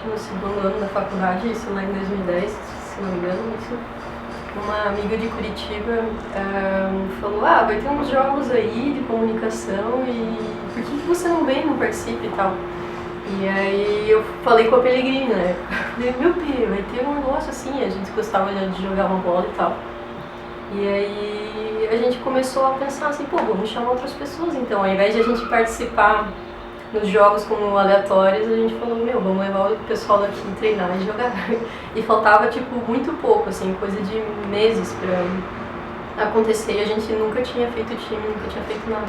No segundo ano da faculdade, isso lá em 2010, se não me engano, isso. Uma amiga de Curitiba falou, vai ter uns jogos aí de comunicação e por que você não vem, não participa e tal? E aí eu falei com a Pellegrini, né? Falei, meu Pê, vai ter um negócio assim, a gente gostava de jogar uma bola e tal. E aí a gente começou a pensar assim, pô, vamos chamar outras pessoas então, ao invés de a gente participar nos jogos como aleatórios, a gente falou, vamos levar o pessoal daqui treinar e jogar. E faltava, muito pouco, assim, coisa de meses pra acontecer. E a gente nunca tinha feito time, nunca tinha feito nada.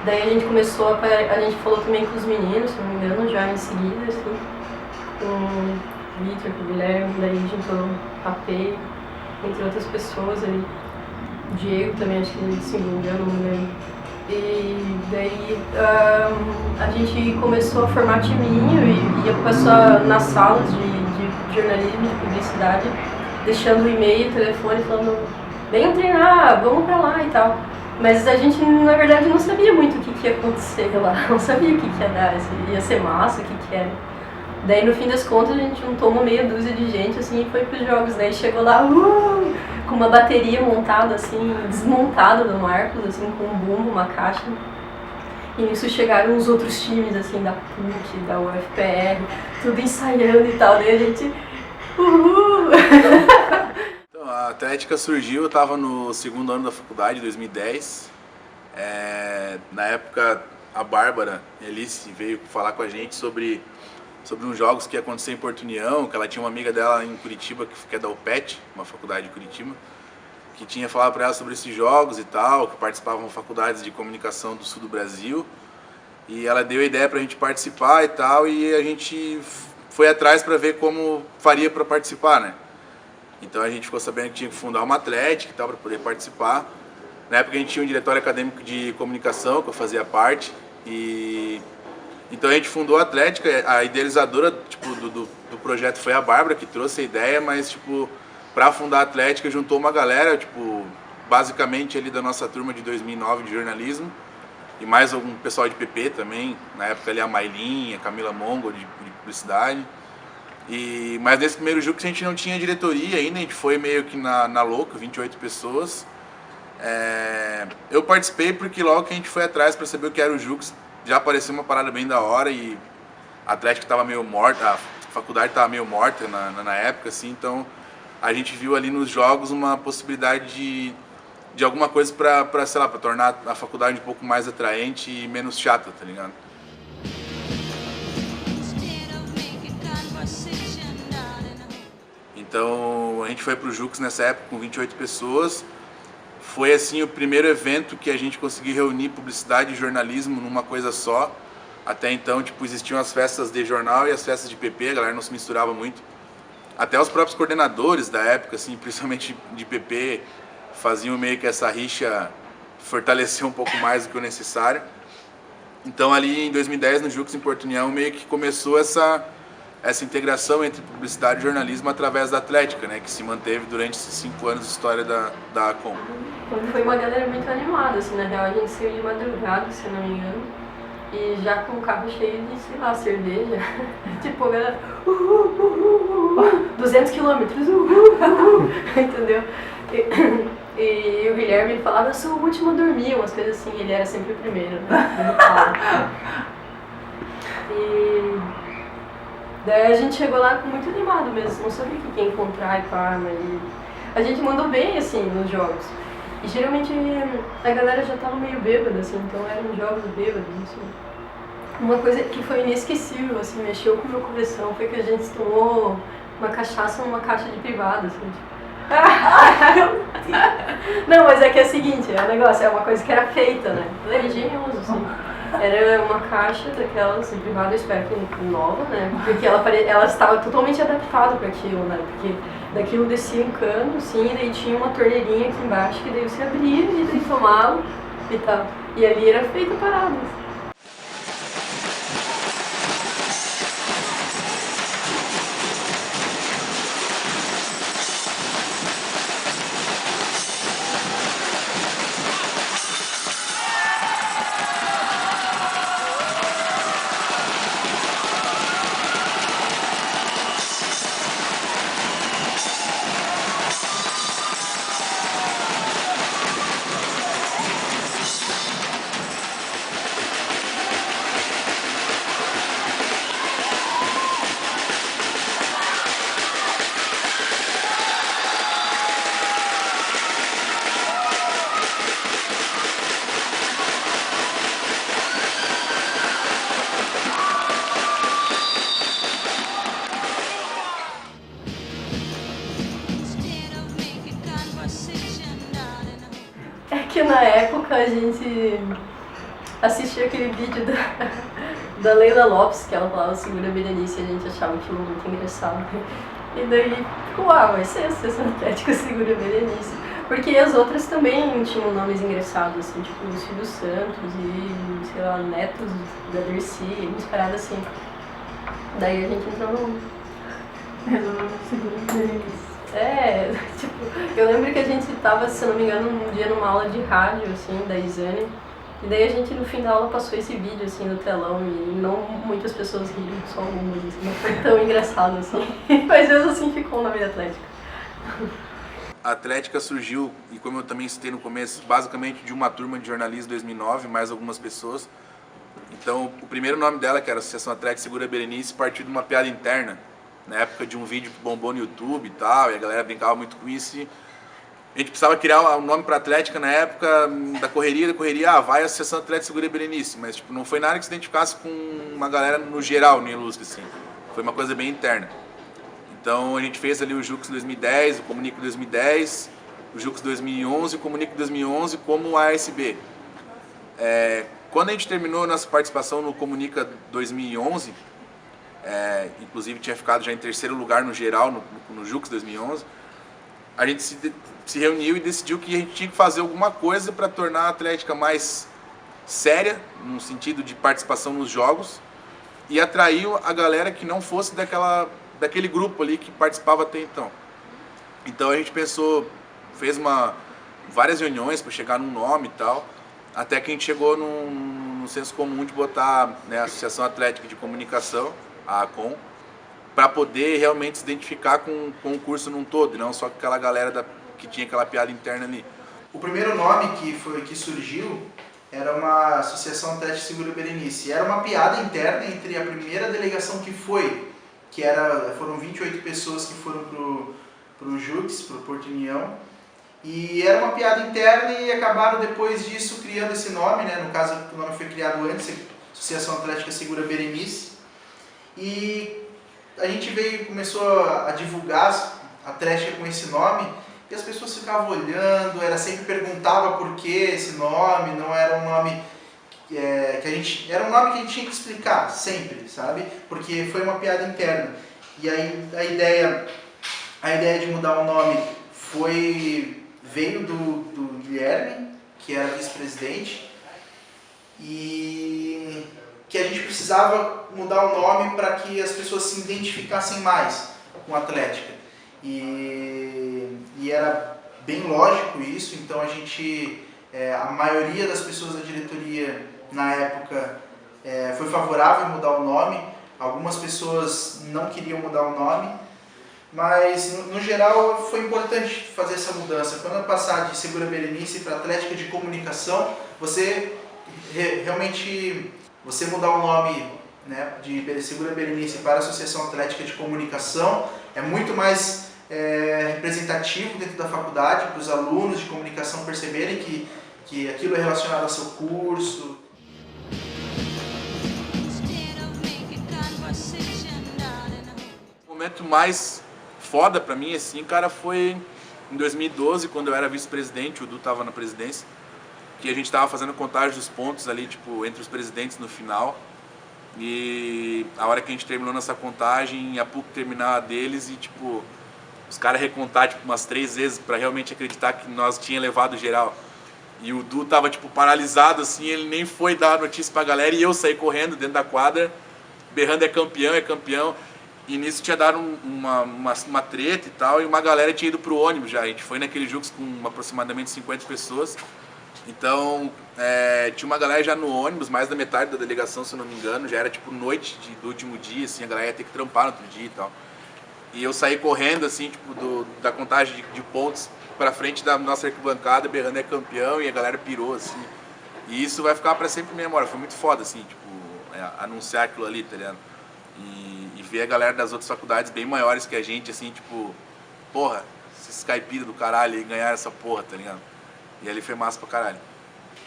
Daí a gente começou, a gente falou também com os meninos, se não me engano, já em seguida, assim, com o Victor, com o Guilherme, daí juntou a Pei, entre outras pessoas ali. O Diego também, acho que, se não me engano, não lembro. E daí a gente começou a formar timinho e ia passar nas salas de jornalismo e de publicidade, deixando e-mail, telefone, falando, venham treinar, vamos pra lá e tal. Mas a gente, na verdade, não sabia muito o que ia acontecer lá, não sabia o que ia dar, se ia ser massa, o que era. Daí, no fim das contas, a gente juntou uma meia dúzia de gente, assim, e foi pros jogos. Daí chegou lá, com uma bateria montada, assim, desmontada do Marcos, assim, com um bumbo, uma caixa. E nisso chegaram os outros times, assim, da PUC, da UFPR, tudo ensaiando e tal. Daí a gente, Então, a Atlética surgiu, eu estava no segundo ano da faculdade, 2010. Na época, a Bárbara Elice veio falar com a gente sobre uns jogos que ia acontecer em Porto União, que ela tinha uma amiga dela em Curitiba, que é da UPET, uma faculdade de Curitiba, que tinha falado para ela sobre esses jogos e tal, que participavam faculdades de comunicação do sul do Brasil. E ela deu a ideia para a gente participar e tal, e a gente foi atrás para ver como faria para participar, né? Então a gente ficou sabendo que tinha que fundar uma atlética e tal para poder participar. Na época a gente tinha um diretório acadêmico de comunicação, que eu fazia parte, e então a gente fundou a Atlética. A idealizadora do projeto foi a Bárbara, que trouxe a ideia, mas para fundar a Atlética juntou uma galera, basicamente ali da nossa turma de 2009 de jornalismo, e mais algum pessoal de PP também, na época ali a Mailin, a Camila Mongo de publicidade. Mas nesse primeiro jogo que a gente não tinha diretoria ainda, a gente foi meio que na louca, 28 pessoas. Eu participei porque logo que a gente foi atrás para saber o que era o Jux, já apareceu uma parada bem da hora e a Atlética estava meio morta, a faculdade estava meio morta na época, assim, então a gente viu ali nos jogos uma possibilidade de alguma coisa para, sei lá, para tornar a faculdade um pouco mais atraente e menos chata, tá ligado? Então a gente foi pro Jux nessa época com 28 pessoas. Foi assim o primeiro evento que a gente conseguiu reunir publicidade e jornalismo numa coisa só. Até então, existiam as festas de jornal e as festas de PP, a galera não se misturava muito. Até os próprios coordenadores da época, assim, principalmente de PP, faziam meio que essa rixa fortalecer um pouco mais do que o necessário. Então ali em 2010, no Jux em Porto União, meio que começou essa integração entre publicidade e jornalismo através da Atlética, né, que se manteve durante esses 5 anos de história da ACOM. Foi uma galera muito animada, assim, na real a gente saiu de madrugada, se não me engano, e já com o carro cheio de, sei lá, cerveja, a galera, 200 quilômetros, entendeu? E o Guilherme falava, eu sou o último a dormir, umas coisas assim, ele era sempre o primeiro, né? E daí a gente chegou lá muito animado mesmo, não sabia o que ia encontrar e pá, mas a gente mandou bem, assim, nos jogos. E geralmente a galera já tava meio bêbada, assim, então eram jogos bêbados, assim. Uma coisa que foi inesquecível, assim, mexeu com o meu coração, foi que a gente tomou uma cachaça numa caixa de privada, assim, Não, mas é que é o seguinte, o negócio é uma coisa que era feita, né? Ele é engenhoso, assim. Era uma caixa daquelas de privada, eu espero que nova, né? Porque ela estava totalmente adaptada para aquilo, né? Porque daquilo descia um cano, assim, e daí tinha uma torneirinha aqui embaixo que daí você abria e daí tomava e tal. E ali era feita parada. É que na época a gente assistia aquele vídeo da Leila Lopes, que ela falava Segura Berenice, e a gente achava aquilo muito engraçado. E daí ficou, vai ser a Associação Atlética Segura Berenice. Porque as outras também tinham nomes engraçados, assim, tipo o Silvio Santos e, sei lá, netos da Dercy, umas paradas assim. Daí a gente entrou no... Resolveu Segura Berenice. Tipo, eu lembro que a gente tava, se não me engano, um dia numa aula de rádio, assim, da Isane, e daí a gente no fim da aula passou esse vídeo, assim, no telão, e não muitas pessoas riram, só algumas, assim, não foi tão engraçado, assim, mas mesmo assim ficou o nome da Atlética. A Atlética surgiu, e como eu também citei no começo, basicamente de uma turma de jornalismo em 2009, mais algumas pessoas. Então, o primeiro nome dela, que era Associação Atlética Segura Berenice, partiu de uma piada interna, na época de um vídeo que bombou no YouTube e tal, e a galera brincava muito com isso. E a gente precisava criar um nome para Atlética na época da correria, vai a Associação Atlética Segura Berenice, mas tipo, não foi nada que se identificasse com uma galera no geral, no Ilustre, assim. Foi uma coisa bem interna. Então a gente fez ali o Jux 2010, o Comunico 2010, o Jux 2011, o Comunico 2011 como ASB. Quando a gente terminou nossa participação no Comunica 2011, inclusive tinha ficado já em terceiro lugar no geral, no Jux 2011, a gente se reuniu e decidiu que a gente tinha que fazer alguma coisa para tornar a Atlética mais séria, no sentido de participação nos jogos, e atrair a galera que não fosse daquele grupo ali que participava até então. Então a gente pensou, fez várias reuniões para chegar num nome e tal, até que a gente chegou num senso comum de botar, né, a Associação Atlética de Comunicação, a ACOM, para poder realmente se identificar com o curso num todo, e não só com aquela galera que tinha aquela piada interna ali. O primeiro nome que surgiu era uma Associação Atlética Segura Berenice. Era uma piada interna entre a primeira delegação foram 28 pessoas que foram pro Jux, pro Porto União, e era uma piada interna e acabaram depois disso criando esse nome, né? No caso o nome foi criado antes, Associação Atlética Segura Berenice. E a gente começou a divulgar a Atlética com esse nome, e as pessoas ficavam olhando, sempre perguntava por que esse nome, não era um nome era um nome que a gente tinha que explicar sempre, sabe? Porque foi uma piada interna. E aí a ideia de mudar o nome veio do Guilherme, que era vice-presidente, e que a gente precisava mudar o nome para que as pessoas se identificassem mais com a Atlética. E era bem lógico isso, então a maioria das pessoas da diretoria na época foi favorável em mudar o nome. Algumas pessoas não queriam mudar o nome, mas no geral foi importante fazer essa mudança. Quando passar de Segura Berenice para Atlética de Comunicação, você realmente mudar o nome, né, de Segura Berenice para Associação Atlética de Comunicação é muito mais representativo dentro da faculdade, para os alunos de comunicação perceberem que aquilo é relacionado ao seu curso. O momento mais foda pra mim, assim, cara, foi em 2012, quando eu era vice-presidente, o Du tava na presidência. que a gente tava fazendo contagem dos pontos ali, tipo, entre os presidentes no final. E a hora que a gente terminou nessa contagem, ia pouco terminar a deles e, tipo, os caras recontar, tipo, umas 3 vezes pra realmente acreditar que nós tinha levado geral. E o Du tava, tipo, paralisado, assim, ele nem foi dar a notícia pra galera e eu saí correndo dentro da quadra, berrando é campeão, é campeão. E nisso tinha dado uma treta e tal, e uma galera tinha ido pro ônibus já. A gente foi naquele jogo com aproximadamente 50 pessoas. Então, tinha uma galera já no ônibus, mais da metade da delegação, se eu não me engano. Já era tipo noite do último dia, assim, a galera ia ter que trampar no outro dia e tal. E eu saí correndo, assim, tipo, da contagem de pontos pra frente da nossa arquibancada, berrando é campeão, e a galera pirou, assim. E isso vai ficar pra sempre na minha memória. Foi muito foda, assim, tipo, anunciar aquilo ali, tá ligado? E ver a galera das outras faculdades bem maiores que a gente, assim, tipo, porra, esses caipiras do caralho aí ganharam essa porra, tá ligado? E ali foi massa pra caralho.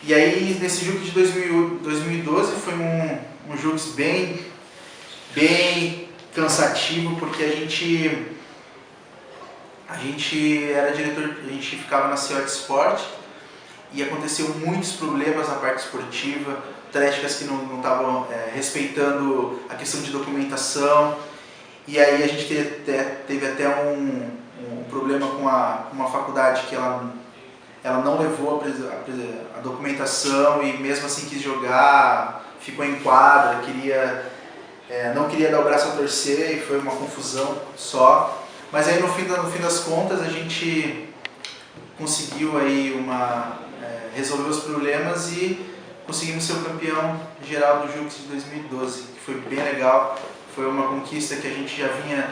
E aí, nesse jogo de 2012, foi um jogo bem cansativo, porque a gente era diretor, a gente ficava na CO de Esporte e aconteceu muitos problemas na parte esportiva, atléticas que não estavam respeitando a questão de documentação, e aí a gente teve até um problema com uma faculdade que ela não levou a documentação e mesmo assim quis jogar, ficou em quadra, não queria dar o braço a torcer e foi uma confusão só. Mas aí no fim das contas a gente conseguiu aí resolver os problemas e conseguimos ser o campeão geral do Jux de 2012, que foi bem legal. Foi uma conquista que a gente já vinha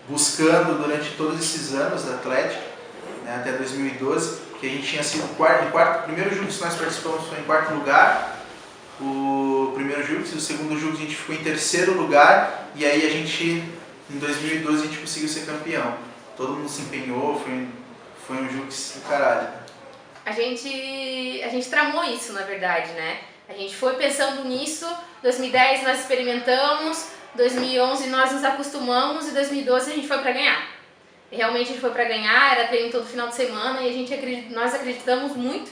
buscando durante todos esses anos da Atlética, né, até 2012, que a gente tinha sido o primeiro Jux que nós participamos foi em 4º lugar, o primeiro Jux, e o segundo Jux a gente ficou em 3º lugar, e aí em 2012 a gente conseguiu ser campeão. Todo mundo se empenhou, foi um Jux do caralho. A gente tramou isso, na verdade, né? A gente foi pensando nisso, 2010 nós experimentamos, 2011 nós nos acostumamos e 2012 a gente foi pra ganhar. E realmente a gente foi pra ganhar, era treino todo final de semana e nós acreditamos muito.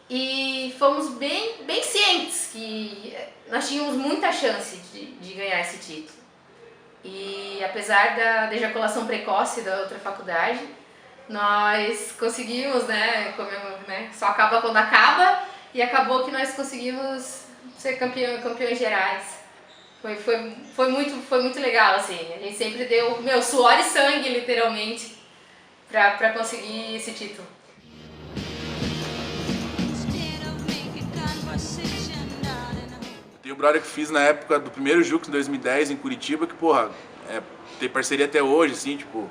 E fomos bem cientes que nós tínhamos muita chance de ganhar esse título. E apesar da ejaculação precoce da outra faculdade, nós conseguimos, né, só acaba quando acaba, e acabou que nós conseguimos ser campeões gerais. Foi muito legal, assim, a gente sempre deu suor e sangue, literalmente, pra conseguir esse título. Tem um brother que fiz na época do primeiro Jux em 2010 em Curitiba, que, porra, tem parceria até hoje, assim, tipo,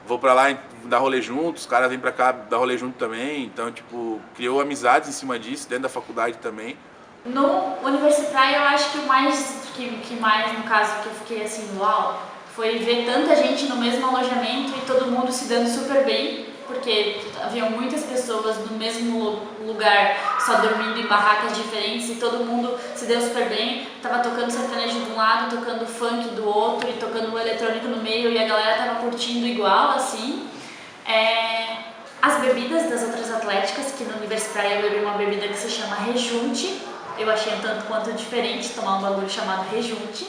vou pra lá dar rolê junto, os caras vêm pra cá dar rolê junto também, então, tipo, criou amizades em cima disso, dentro da faculdade também. No Universitário, eu acho que o mais, no caso, que eu fiquei assim, uau, foi ver tanta gente no mesmo alojamento e todo mundo se dando super bem, porque haviam muitas pessoas no mesmo lugar, só dormindo em barracas diferentes e todo mundo se deu super bem. Tava tocando sertanejo de um lado, tocando funk do outro e tocando o eletrônico no meio e a galera tava curtindo igual, assim. As bebidas das outras atléticas, que no Universitário eu bebi uma bebida que se chama Rejunte. Eu achei um tanto quanto diferente tomar um bagulho chamado Rejunte.